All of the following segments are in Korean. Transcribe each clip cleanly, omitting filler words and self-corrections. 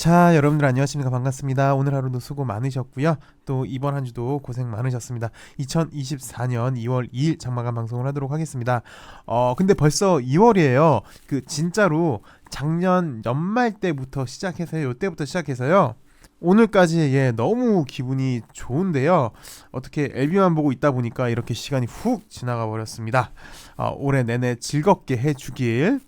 자, 여러분들 안녕하십니까? 반갑습니다. 오늘 하루도 수고 많으셨고요. 또 이번 한 주도 고생 많으셨습니다. 2024년 2월 2일 장마감 방송을 하도록 하겠습니다. 근데 벌써 2월이에요. 진짜로 작년 연말 때부터 시작해서요. 요때부터 시작해서요. 오늘까지 너무 기분이 좋은데요. 어떻게 LB만 보고 있다 보니까 이렇게 시간이 훅 지나가 버렸습니다. 올해 내내 즐겁게 해주길.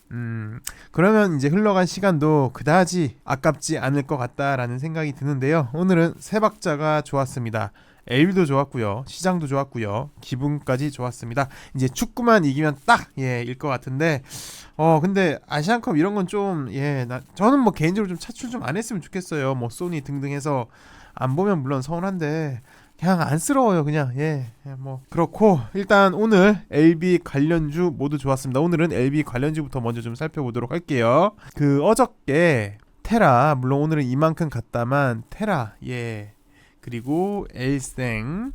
그러면 이제 흘러간 시간도 그다지 아깝지 않을 것 같다라는 생각이 드는데요. 오늘은 세 박자가 좋았습니다. LB도 좋았고요, 시장도 좋았고요, 기분까지 좋았습니다. 이제 축구만 이기면 일 것 같은데, 근데 아시안컵 이런 건 좀, 저는 뭐 개인적으로 좀 차출 좀 안 했으면 좋겠어요. 뭐 소니 등등 해서 안 보면 물론 서운한데 그냥 안쓰러워요. 그냥 뭐 그렇고, 일단 오늘 LB 관련주 모두 좋았습니다. 오늘은 LB 관련주부터 먼저 좀 살펴보도록 할게요. 어저께 테라, 물론 오늘은 이만큼 갔다만 테라, 그리고 엘생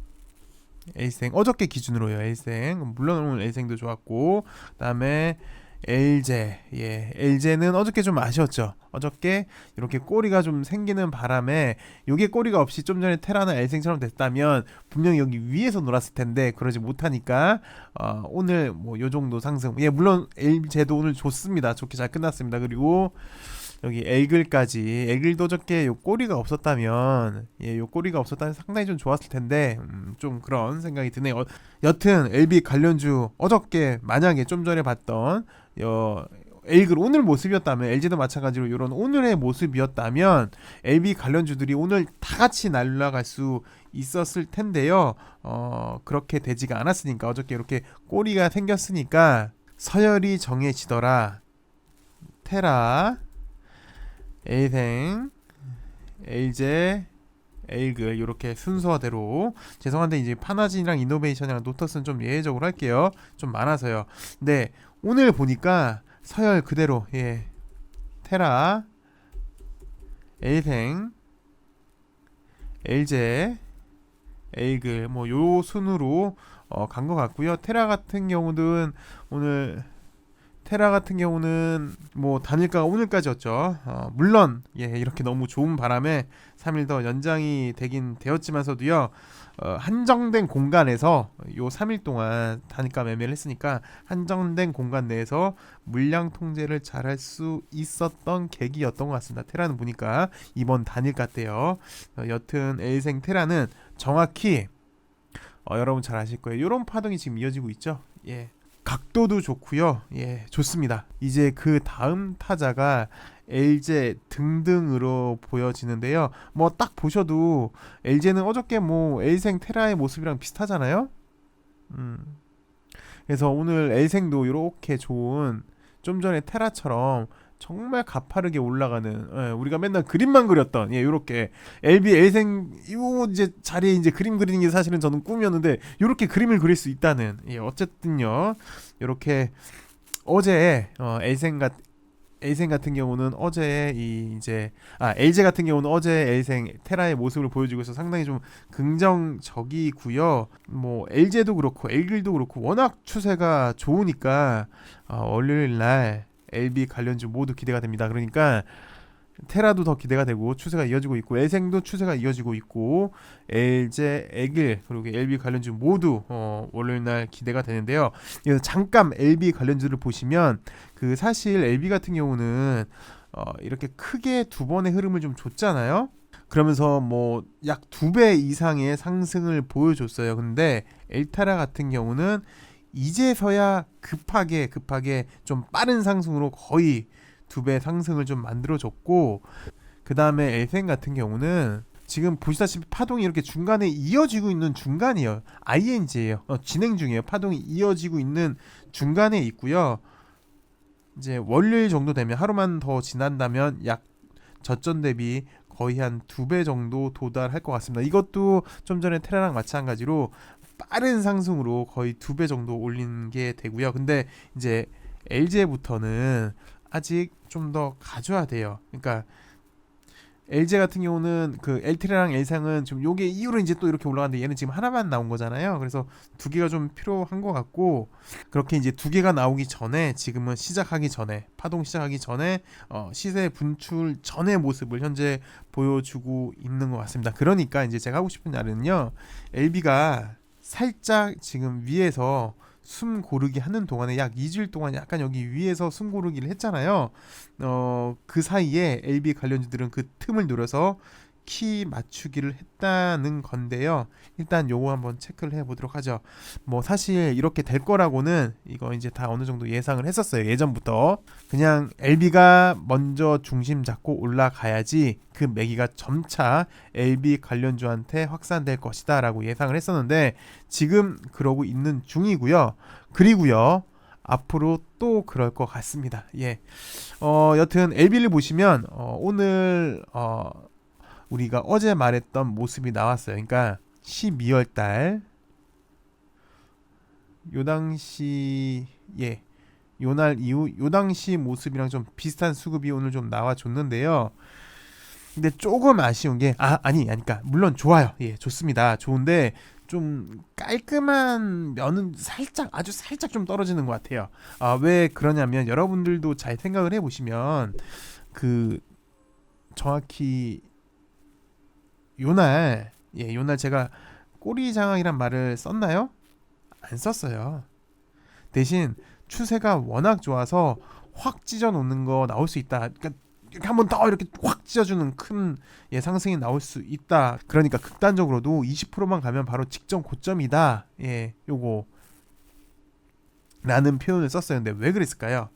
어저께 기준으로요. 엘생 물론 오늘 엘생도 좋았고, 그다음에 엘제, 엘제는 어저께 좀 아쉬웠죠. 어저께 이렇게 꼬리가 좀 생기는 바람에, 요게 꼬리가 없이 좀 전에 테라나 엘생처럼 됐다면 분명히 여기 위에서 놀았을 텐데 그러지 못하니까 오늘 뭐 요 정도 상승. 물론 엘제도 오늘 좋습니다. 좋게 잘 끝났습니다. 그리고 여기 엘글까지, 엘글도 어저께 요 꼬리가 없었다면, 요 꼬리가 없었다면 상당히 좀 좋았을 텐데, 좀 그런 생각이 드네요. 여튼 LB 관련주 어저께 만약에 좀 전에 봤던 엘글 오늘 모습이었다면, LG도 마찬가지로 이런 오늘의 모습이었다면 LB 관련주들이 오늘 다 같이 날아갈 수 있었을 텐데요. 그렇게 되지가 않았으니까, 어저께 이렇게 꼬리가 생겼으니까 서열이 정해지더라. 테라, 엘생, 엘제, 엘글, 이렇게 순서대로. 죄송한데 이제 파나진이랑 이노베이션이랑 노터스는 좀 예외적으로 할게요. 좀 많아서요. 근데 오늘 보니까 서열 그대로, 테라, 엘생, 엘제, 엘글, 뭐 요 순으로 간 것 같고요. 테라 같은 경우는 뭐 단일가가 오늘까지였죠. 물론 이렇게 너무 좋은 바람에 3일 더 연장이 되긴 되었지만서도요, 한정된 공간에서 요 3일 동안 단일가 매매를 했으니까 한정된 공간 내에서 물량 통제를 잘할 수 있었던 계기였던 것 같습니다. 테라는 보니까 이번 단일가 때요. 여튼 엘생 테라는 정확히 여러분 잘 아실 거예요. 이런 파동이 지금 이어지고 있죠. 각도도 좋고요. 좋습니다. 이제 그 다음 타자가 LG 등등으로 보여지는데요. 뭐 딱 보셔도 LG는 어저께 뭐 엘생 테라의 모습이랑 비슷하잖아요. 그래서 오늘 엘생도 이렇게 좋은, 좀 전에 테라처럼 정말 가파르게 올라가는, 우리가 맨날 그림만 그렸던, 요렇게 LB 엘생 요 이제 자리에 이제 그림 그리는 게 사실은 저는 꿈이었는데, 요렇게 그림을 그릴 수 있다는, 어쨌든요, 요렇게 어제 엘생 같은 경우는 어제 LG 같은 경우는 어제 엘생 테라의 모습을 보여주고 있어서 상당히 좀 긍정적이고요. 뭐 LG도 그렇고 엘글도 그렇고 워낙 추세가 좋으니까 월요일 날 LB 관련주 모두 기대가 됩니다. 그러니까 테라도 더 기대가 되고 추세가 이어지고 있고, 엘생도 추세가 이어지고 있고, LG, 에글, 그리고 LB 관련주 모두 월요일날 기대가 되는데요. 잠깐 LB 관련주를 보시면, 사실 LB 같은 경우는 이렇게 크게 두 번의 흐름을 좀 줬잖아요. 그러면서 뭐 약 2배 이상의 상승을 보여줬어요. 근데 엘타라 같은 경우는 이제서야 급하게 좀 빠른 상승으로 거의 2배 상승을 좀 만들어줬고, 그 다음에 엘생 같은 경우는 지금 보시다시피 파동이 이렇게 중간에 이어지고 있는 중간이에요. ING예요. 진행 중이에요. 파동이 이어지고 있는 중간에 있고요. 이제 월요일 정도 되면, 하루만 더 지난다면 약 저점 대비 거의 한 2배 정도 도달할 것 같습니다. 이것도 좀 전에 테라랑 마찬가지로 빠른 상승으로 거의 2배 정도 올린 게 되고요. 근데 이제 LG부터는 아직 좀 더 가져야 돼요. 그러니까 LG 같은 경우는 그 L3랑 L상은 좀 요게 이후로 이제 또 이렇게 올라갔는데 얘는 지금 하나만 나온 거잖아요. 그래서 두 개가 좀 필요한 것 같고, 그렇게 이제 두 개가 나오기 전에 지금은 시작하기 전에 파동 시작하기 전에 시세 분출 전의 모습을 현재 보여주고 있는 것 같습니다. 그러니까 이제 제가 하고 싶은 말은요, LB가 살짝 지금 위에서 숨 고르기 하는 동안에 약 2주일 동안 약간 여기 위에서 숨 고르기를 했잖아요. 그 사이에 LB 관련주들은 그 틈을 노려서 키 맞추기를 했다는 건데요. 일단 요거 한번 체크를 해보도록 하죠. 뭐 사실 이렇게 될 거라고는 이거 이제 다 어느 정도 예상을 했었어요. 예전부터. 그냥 LB가 먼저 중심 잡고 올라가야지 그 매기가 점차 LB 관련주한테 확산될 것이다 라고 예상을 했었는데, 지금 그러고 있는 중이고요. 그리고요, 앞으로 또 그럴 것 같습니다. 예. 여튼 LB를 보시면 오늘 우리가 어제 말했던 모습이 나왔어요. 그러니까 12월 달 요 당시, 예, 요날 이후 요 당시 모습이랑 좀 비슷한 수급이 오늘 좀 나와줬는데요. 근데 조금 아쉬운 게 그러니까 물론 좋아요. 예, 좋습니다. 좋은데 좀 깔끔한 면은 살짝, 아주 살짝 좀 떨어지는 것 같아요. 왜 그러냐면 여러분들도 잘 생각을 해보시면 그 정확히 요날 제가 꼬리 장악이란 말을 썼나요? 안 썼어요. 대신 추세가 워낙 좋아서 확 찢어 놓는 거 나올 수 있다. 그러니까 이렇게 한번 더 이렇게 확 찢어주는 큰 상승이 나올 수 있다. 그러니까 극단적으로도 20%만 가면 바로 직전 고점이다. 예, 요거 라는 표현을 썼어요. 근데 왜 그랬을까요?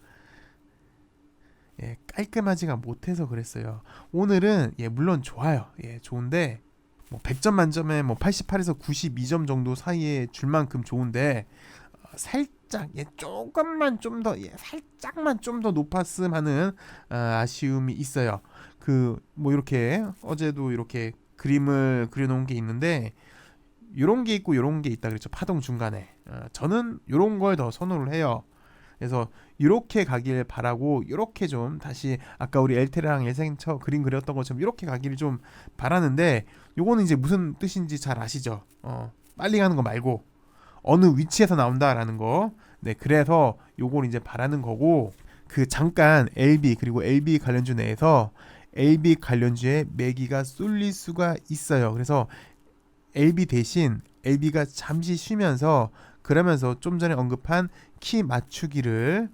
예, 깔끔하지가 못해서 그랬어요. 오늘은 물론 좋아요. 예, 좋은데 뭐 100점 만점에 뭐 88에서 92점 정도 사이에 줄 만큼 좋은데, 살짝 조금만 좀 더 살짝만 좀 더 높았음 하는 아쉬움이 있어요. 그 뭐 이렇게 어제도 이렇게 그림을 그려놓은 게 있는데, 요런 게 있고 요런 게 있다 그랬죠. 파동 중간에 저는 요런 걸 더 선호를 해요. 그래서 이렇게 가길 바라고, 이렇게 좀 다시 아까 우리 엘테랑 엘생처 그림 그렸던 것처럼 이렇게 가기를 좀 바라는데, 요거는 이제 무슨 뜻인지 잘 아시죠? 빨리 가는 거 말고 어느 위치에서 나온다라는 거. 네, 그래서 요걸 이제 바라는 거고, 그 잠깐 LB 그리고 LB 관련주 내에서 LB 관련주에 매기가 쏠릴 수가 있어요. 그래서 LB 대신 LB가 잠시 쉬면서, 그러면서 좀 전에 언급한 키 맞추기를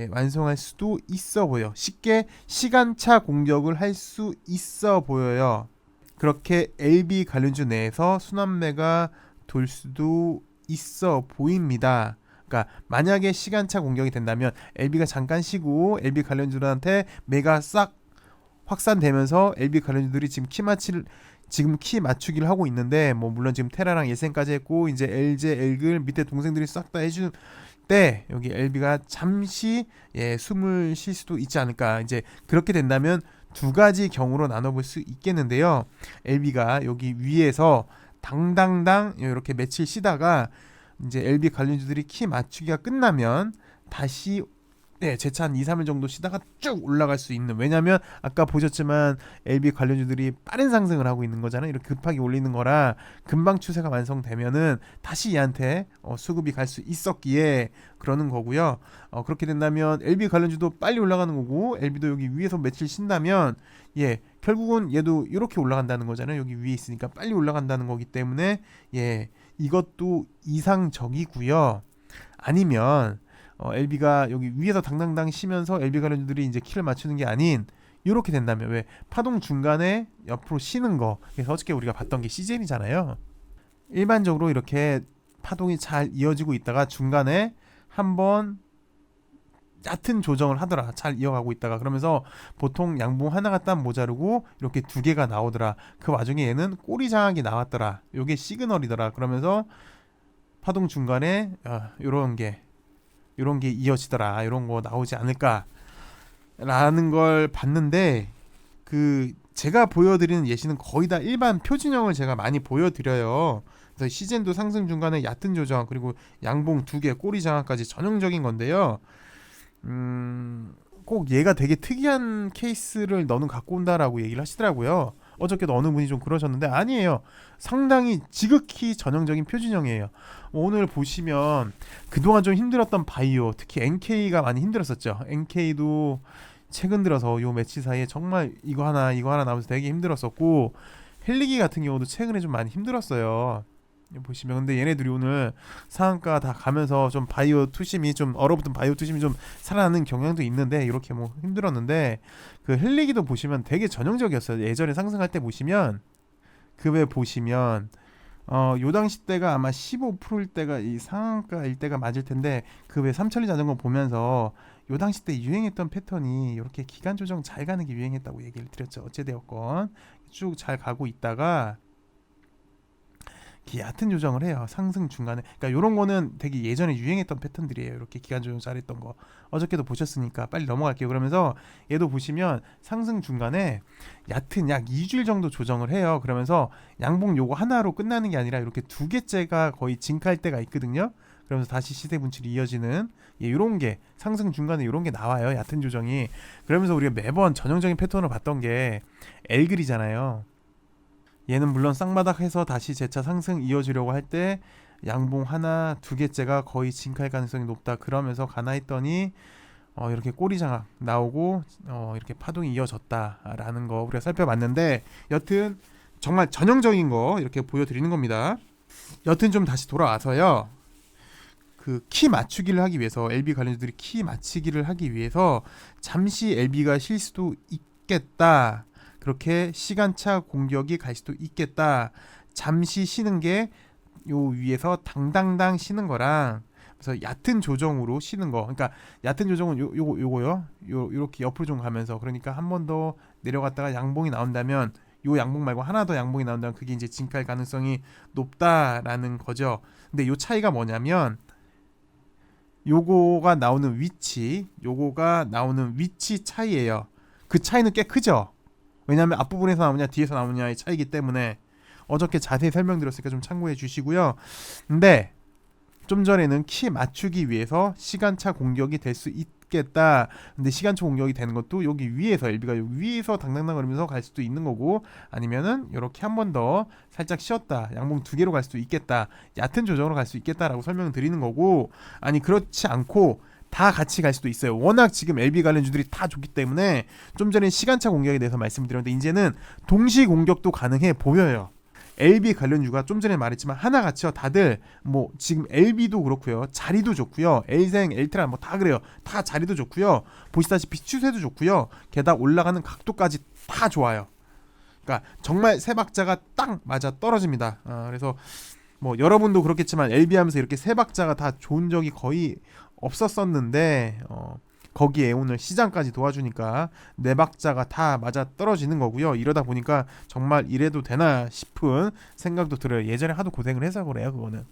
완성할 수도 있어 보여. 쉽게 시간차 공격을 할 수 있어 보여요. 그렇게 LB 관련주 내에서 순환매가 돌 수도 있어 보입니다. 그러니까 만약에 시간차 공격이 된다면 LB가 잠깐 쉬고 LB 관련주들한테 매가 싹 확산되면서 LB 관련주들이 지금 키 맞추기를 하고 있는데, 뭐 물론 지금 테라랑 예센까지 했고 이제 LG, 엘글 밑에 동생들이 싹 다 해줄 때 여기 LB가 잠시 숨을 쉴 수도 있지 않을까. 이제 그렇게 된다면 두 가지 경우로 나눠볼 수 있겠는데요. LB가 여기 위에서 당당당 이렇게 며칠 쉬다가 이제 LB 관련주들이 키 맞추기가 끝나면 다시 재차 한 2, 3일 정도 쉬다가 쭉 올라갈 수 있는, 왜냐면 아까 보셨지만 LB 관련주들이 빠른 상승을 하고 있는 거잖아요. 이렇게 급하게 올리는 거라 금방 추세가 완성되면은 다시 얘한테 수급이 갈 수 있었기에 그러는 거고요. 그렇게 된다면 LB 관련주도 빨리 올라가는 거고, LB도 여기 위에서 며칠 쉰다면 결국은 얘도 이렇게 올라간다는 거잖아요. 여기 위에 있으니까 빨리 올라간다는 거기 때문에 이것도 이상적이고요. 아니면 LB가 여기 위에서 당당당 쉬면서 LB 관련주들이 이제 키를 맞추는 게 아닌, 이렇게 된다면 왜 파동 중간에 옆으로 쉬는 거. 그래서 어저께 우리가 봤던 게 CJ이잖아요. 일반적으로 이렇게 파동이 잘 이어지고 있다가 중간에 한번 얕은 조정을 하더라. 잘 이어가고 있다가 그러면서 보통 양봉 하나가 딱 모자르고 이렇게 두 개가 나오더라. 그 와중에 얘는 꼬리 장악이 나왔더라. 요게 시그널이더라. 그러면서 파동 중간에 요런 게 이어지더라. 이런 거 나오지 않을까 라는 걸 봤는데, 그 제가 보여드리는 예시는 거의 다 일반 표준형을 제가 많이 보여드려요. 그래서 시젠도 상승 중간에 얕은 조정, 그리고 양봉 두 개 꼬리 장악까지 전형적인 건데요. 꼭 얘가 되게 특이한 케이스를 너는 갖고 온다라고 얘기를 하시더라고요. 어저께도 어느 분이 좀 그러셨는데 아니에요. 상당히 지극히 전형적인 표준형이에요. 오늘 보시면 그동안 좀 힘들었던 바이오, 특히 NK가 많이 힘들었었죠. NK도 최근 들어서 요 며칠 사이에 정말 이거 하나 나오면서 되게 힘들었었고, 헬리기 같은 경우도 최근에 좀 많이 힘들었어요. 보시면 근데 얘네들이 오늘 상한가 다 가면서 좀 바이오 투심이 좀 얼어붙은 바이오 투심이 좀 살아나는 경향도 있는데, 이렇게 뭐 힘들었는데 그 헬리기도 보시면 되게 전형적이었어요. 예전에 상승할 때 보시면 그 외 보시면 요 당시 때가 아마 15%일 때가 이 상한가일 때가 맞을 텐데, 그 외 삼천리 자전거 보면서 요 당시 때 유행했던 패턴이 이렇게 기간 조정 잘 가는 게 유행했다고 얘기를 드렸죠. 어찌되었건 쭉 잘 가고 있다가 얕은 조정을 해요. 상승 중간에. 그러니까 이런 거는 되게 예전에 유행했던 패턴들이에요. 이렇게 기간 조정 잘했던 거. 어저께도 보셨으니까 빨리 넘어갈게요. 그러면서 얘도 보시면 상승 중간에 얕은 약 2주일 정도 조정을 해요. 그러면서 양봉 요거 하나로 끝나는 게 아니라 이렇게 두 개째가 거의 징크할 때가 있거든요. 그러면서 다시 시세 분출이 이어지는 이런 게 상승 중간에 이런 게 나와요. 얕은 조정이. 그러면서 우리가 매번 전형적인 패턴을 봤던 게 L글이잖아요. 얘는 물론 쌍바닥해서 다시 재차 상승 이어지려고 할 때 양봉 하나 두 개째가 거의 징크할 가능성이 높다, 그러면서 가나 했더니 이렇게 꼬리 장악 나오고 이렇게 파동이 이어졌다라는 거 우리가 살펴봤는데, 여튼 정말 전형적인 거 이렇게 보여드리는 겁니다. 여튼 좀 다시 돌아와서요, 그 키 맞추기를 하기 위해서 LB 관련주들이 키 맞추기를 하기 위해서 잠시 LB가 쉴 수도 있겠다, 그렇게 시간차 공격이 갈 수도 있겠다, 잠시 쉬는 게 요 위에서 당당당 쉬는 거랑, 그래서 얕은 조정으로 쉬는 거, 그러니까 얕은 조정은 요거요, 요렇게 옆으로 좀 가면서, 그러니까 한 번 더 내려갔다가 양봉이 나온다면, 요 양봉 말고 하나 더 양봉이 나온다면 그게 이제 진가할 가능성이 높다라는 거죠. 근데 요 차이가 뭐냐면, 요거가 나오는 위치, 요거가 나오는 위치 차이예요. 그 차이는 꽤 크죠. 왜냐하면 앞부분에서 나오냐 뒤에서 나오냐의 차이기 때문에 어저께 자세히 설명드렸으니까 좀 참고해 주시고요. 근데 좀 전에는 키 맞추기 위해서 시간차 공격이 될 수 있겠다. 근데 시간차 공격이 되는 것도 여기 위에서, LB가 여기 위에서 당당당 거리면서 갈 수도 있는 거고, 아니면은 이렇게 한 번 더 살짝 쉬었다, 양봉 두 개로 갈 수도 있겠다, 얕은 조정으로 갈 수 있겠다라고 설명을 드리는 거고, 아니 그렇지 않고 다 같이 갈 수도 있어요. 워낙 지금 LB 관련주들이 다 좋기 때문에 좀 전에 시간차 공격에 대해서 말씀드렸는데, 이제는 동시 공격도 가능해 보여요. LB 관련주가 좀 전에 말했지만 하나같이요. 다들 뭐 지금 LB도 그렇고요, 자리도 좋고요, L생, L트라 뭐 다 그래요. 다 자리도 좋고요, 보시다시피 추세도 좋고요, 게다가 올라가는 각도까지 다 좋아요. 그러니까 정말 세 박자가 딱 맞아 떨어집니다. 그래서 뭐 여러분도 그렇겠지만 LB 하면서 이렇게 세 박자가 다 좋은 적이 거의 없었었는데, 거기에 오늘 시장까지 도와주니까 네 박자가 다 맞아 떨어지는 거고요. 이러다 보니까 정말 이래도 되나 싶은 생각도 들어요. 예전에 하도 고생을 해서 그래요. 그거는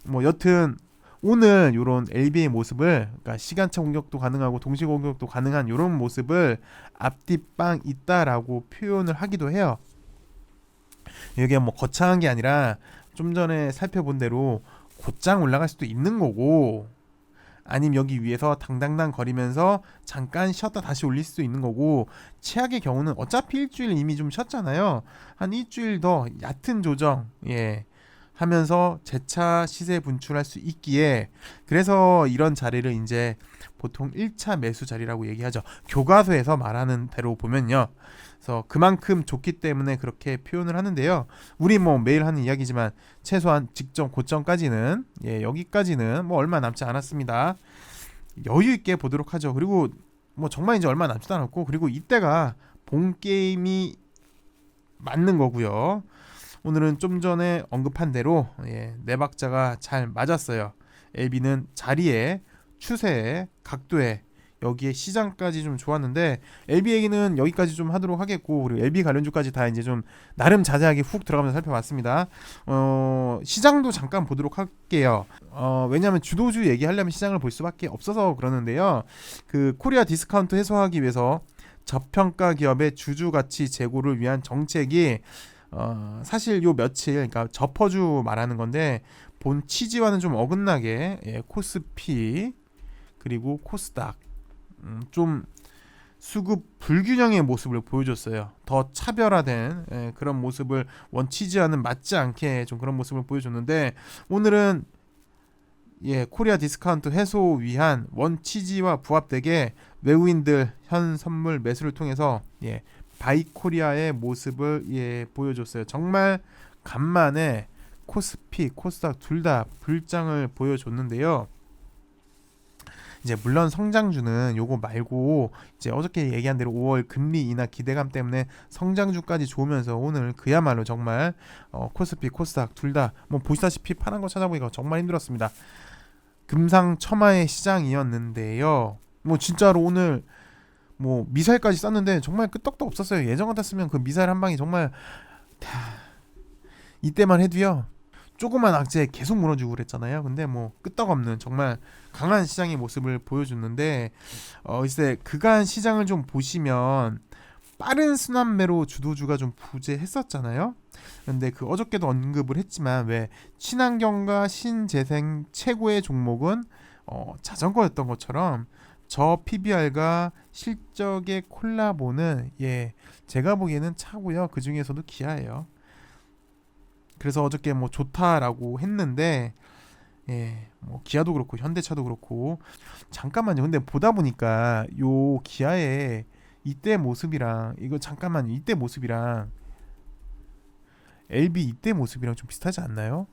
뭐 여튼 오늘 이런 LB의 모습을, 그러니까 시간차 공격도 가능하고 동시 공격도 가능한 이런 모습을 앞뒤빵 있다라고 표현을 하기도 해요. 이게 뭐 거창한 게 아니라 좀 전에 살펴본 대로 곧장 올라갈 수도 있는 거고, 아니면 여기 위에서 당당당 거리면서 잠깐 쉬었다 다시 올릴 수도 있는 거고, 최악의 경우는 어차피 일주일 이미 좀 쉬었잖아요. 한 일주일 더 얕은 조정 하면서 재차 시세 분출할 수 있기에, 그래서 이런 자리를 이제 보통 1차 매수 자리라고 얘기하죠. 교과서에서 말하는 대로 보면요. 그래서 그만큼 좋기 때문에 그렇게 표현을 하는데요. 우리 뭐 매일 하는 이야기지만 최소한 직전 고점까지는, 여기까지는 뭐 얼마 남지 않았습니다. 여유 있게 보도록 하죠. 그리고 뭐 정말 이제 얼마 남지도 않았고, 그리고 이때가 본 게임이 맞는 거고요. 오늘은 좀 전에 언급한 대로 네 박자가 잘 맞았어요. LB는 자리에, 추세에, 각도에, 여기에 시장까지 좀 좋았는데, LB 얘기는 여기까지 좀 하도록 하겠고, 그리고 LB 관련주까지 다 이제 좀 나름 자세하게 훅 들어가면서 살펴봤습니다. 시장도 잠깐 보도록 할게요. 왜냐하면 주도주 얘기하려면 시장을 볼 수밖에 없어서 그러는데요. 그 코리아 디스카운트 해소하기 위해서 저평가 기업의 주주 가치 제고를 위한 정책이 사실 요 며칠, 그러니까 저퍼주 말하는 건데, 본 취지와는 좀 어긋나게 코스피 그리고 코스닥 좀 수급 불균형의 모습을 보여줬어요. 더 차별화된 그런 모습을 원치지와는 맞지 않게 좀 그런 모습을 보여줬는데 오늘은 코리아 디스카운트 해소 위한 원치지와 부합되게 외국인들 현 선물 매수를 통해서 바이 코리아의 모습을 보여줬어요. 정말 간만에 코스피, 코스닥 둘 다 불장을 보여줬는데요. 이제 물론 성장주는 요거 말고 이제 어저께 얘기한 대로 5월 금리 인하 기대감 때문에 성장주까지 좋으면서 오늘 그야말로 정말 코스피, 코스닥 둘 다 뭐 보시다시피 파란 거 찾아보기가 정말 힘들었습니다. 금상첨화의 시장이었는데요. 뭐 진짜로 오늘 뭐 미사일까지 쐈는데 정말 끄떡도 없었어요. 예전 같았으면 그 미사일 한 방이 정말 이때만 해도요. 조그만 악재 계속 무너지고 그랬잖아요. 근데 뭐 끄떡없는 정말 강한 시장의 모습을 보여줬는데 이제 그간 시장을 좀 보시면 빠른 순환매로 주도주가 좀 부재했었잖아요. 근데 그 어저께도 언급을 했지만 왜 친환경과 신재생 최고의 종목은 자전거였던 것처럼 저 PBR과 실적의 콜라보는 제가 보기에는 차고요. 그 중에서도 기아예요. 그래서 어저께 뭐 좋다라고 했는데 뭐 기아도 그렇고 현대차도 그렇고 잠깐만요. 근데 보다 보니까 요 기아의 이때 모습이랑 이거 잠깐만 이때 모습이랑 LB 이때 모습이랑 좀 비슷하지 않나요?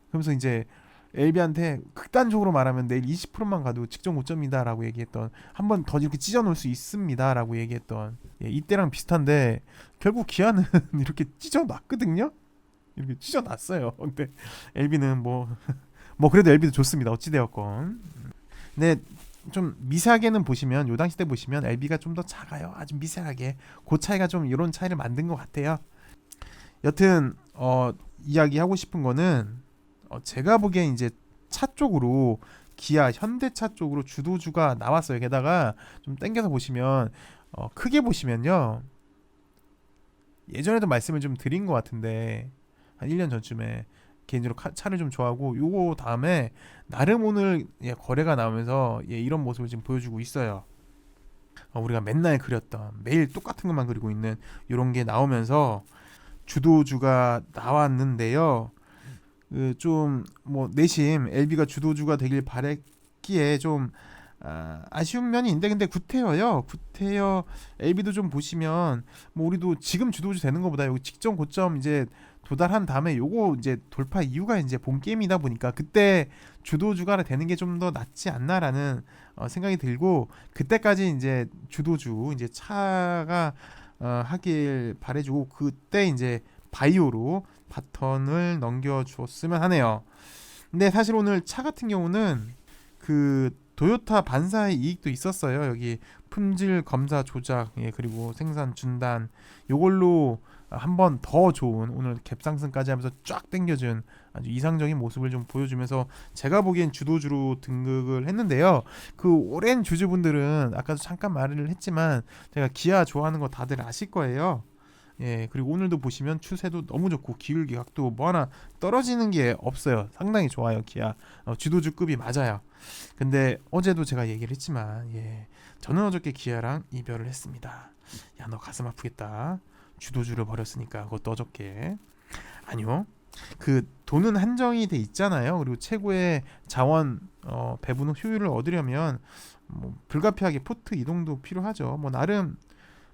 그러면서 이제 LB한테 극단적으로 말하면 내일 20%만 가도 직전 고점이다라고 얘기했던 한 번 더 이렇게 찢어놓을 수 있습니다라고 얘기했던 이때랑 비슷한데 결국 기아는 이렇게 찢어놨거든요. 이렇게 찢어놨어요. 근데 LB는 뭐 그래도 LB도 좋습니다. 어찌되었건. 근데 좀 미세하게는 보시면 요 당시 때 보시면 LB가 좀 더 작아요. 아주 미세하게. 그 차이가 좀 이런 차이를 만든 것 같아요. 여튼 이야기하고 싶은 거는 제가 보기엔 이제 차 쪽으로 기아, 현대차 쪽으로 주도주가 나왔어요. 게다가 좀 땡겨서 보시면 크게 보시면요. 예전에도 말씀을 좀 드린 것 같은데 한 1년 전쯤에 개인적으로 차를 좀 좋아하고 요거 다음에 나름 오늘 거래가 나오면서 이런 모습을 지금 보여주고 있어요. 우리가 맨날 그렸던 매일 똑같은 것만 그리고 있는 이런 게 나오면서 주도주가 나왔는데요. 좀 뭐 내심 LB가 주도주가 되길 바랬기에 좀 아쉬운 면이 있는데 근데 구태여 LB도 좀 보시면 뭐 우리도 지금 주도주 되는 것보다 여기 직전 고점 이제 도달한 다음에 요거 이제 돌파 이유가 이제 본 게임이다 보니까 그때 주도주가 되는 게 좀 더 낫지 않나라는 생각이 들고 그때까지 이제 주도주 이제 차가 하길 바래주고 그때 이제 바이오로 바턴을 넘겨주었으면 하네요. 근데 사실 오늘 차 같은 경우는 그 도요타 반사의 이익도 있었어요. 여기 품질 검사 조작 그리고 생산 중단 요걸로 한 번 더 좋은 오늘 갭상승까지 하면서 쫙 당겨준 아주 이상적인 모습을 좀 보여주면서 제가 보기엔 주도주로 등극을 했는데요. 그 오랜 주주분들은 아까도 잠깐 말을 했지만 제가 기아 좋아하는 거 다들 아실 거예요. 그리고 오늘도 보시면 추세도 너무 좋고 기울기 각도 뭐 하나 떨어지는 게 없어요. 상당히 좋아요. 기아 주도주급이 맞아요. 근데 어제도 제가 얘기를 했지만 저는 어저께 기아랑 이별을 했습니다. 야, 너 가슴 아프겠다. 주도주를 버렸으니까 그것도 어저께. 아니요. 그 돈은 한정이 돼 있잖아요. 그리고 최고의 자원 배분 효율을 얻으려면 뭐 불가피하게 포트 이동도 필요하죠. 뭐 나름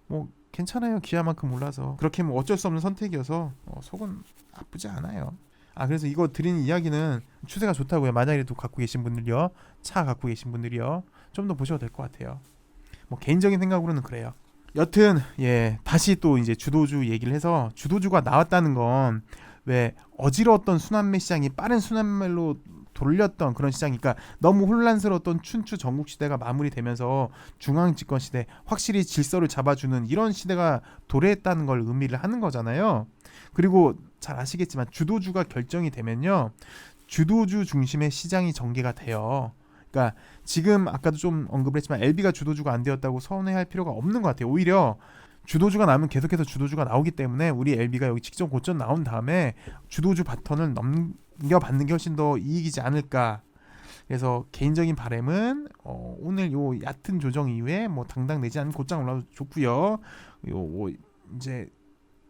뭐 괜찮아요. 기아만큼 올라서 그렇게 뭐 어쩔 수 없는 선택이어서 속은 나쁘지 않아요. 그래서 이거 드리는 이야기는 추세가 좋다고요. 만약에도 갖고 계신 분들이요, 차 갖고 계신 분들이요, 좀 더 보셔도 될 것 같아요. 뭐 개인적인 생각으로는 그래요. 여튼 다시 또 이제 주도주 얘기를 해서 주도주가 나왔다는 건 왜 어지러웠던 순환매 시장이 빠른 순환매로 돌렸던 그런 시장이니까 너무 혼란스러웠던 춘추 전국 시대가 마무리되면서 중앙 집권 시대 확실히 질서를 잡아주는 이런 시대가 도래했다는 걸 의미를 하는 거잖아요. 그리고 잘 아시겠지만 주도주가 결정이 되면요, 주도주 중심의 시장이 전개가 돼요. 그러니까 지금 아까도 좀 언급을 했지만 LB가 주도주가 안 되었다고 서운해할 필요가 없는 것 같아요. 오히려 주도주가 나오면 계속해서 주도주가 나오기 때문에 우리 LB가 여기 직전 고점 나온 다음에 주도주 바턴을 넘겨받는 게 훨씬 더 이익이지 않을까. 그래서 개인적인 바람은 오늘 요 얕은 조정 이후에 뭐 당당 내지 않는 곧장 올라도 좋고요. 이제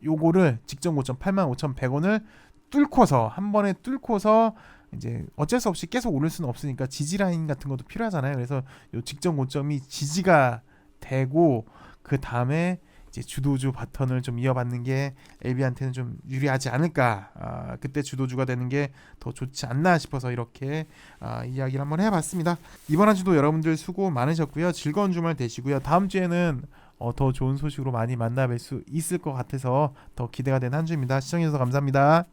요거를 직전 고점 85,100원을 뚫고서 한 번에 뚫고서 이제 어쩔 수 없이 계속 오를 수는 없으니까 지지 라인 같은 것도 필요하잖아요. 그래서 요 직전 고점이 지지가 되고 그 다음에 이제 주도주 바턴을 좀 이어받는 게 LB한테는 좀 유리하지 않을까. 그때 주도주가 되는 게 더 좋지 않나 싶어서 이렇게 이야기를 한번 해봤습니다. 이번 한 주도 여러분들 수고 많으셨고요. 즐거운 주말 되시고요. 다음 주에는 더 좋은 소식으로 많이 만나뵐 수 있을 것 같아서 더 기대가 되는 한 주입니다. 시청해주셔서 감사합니다.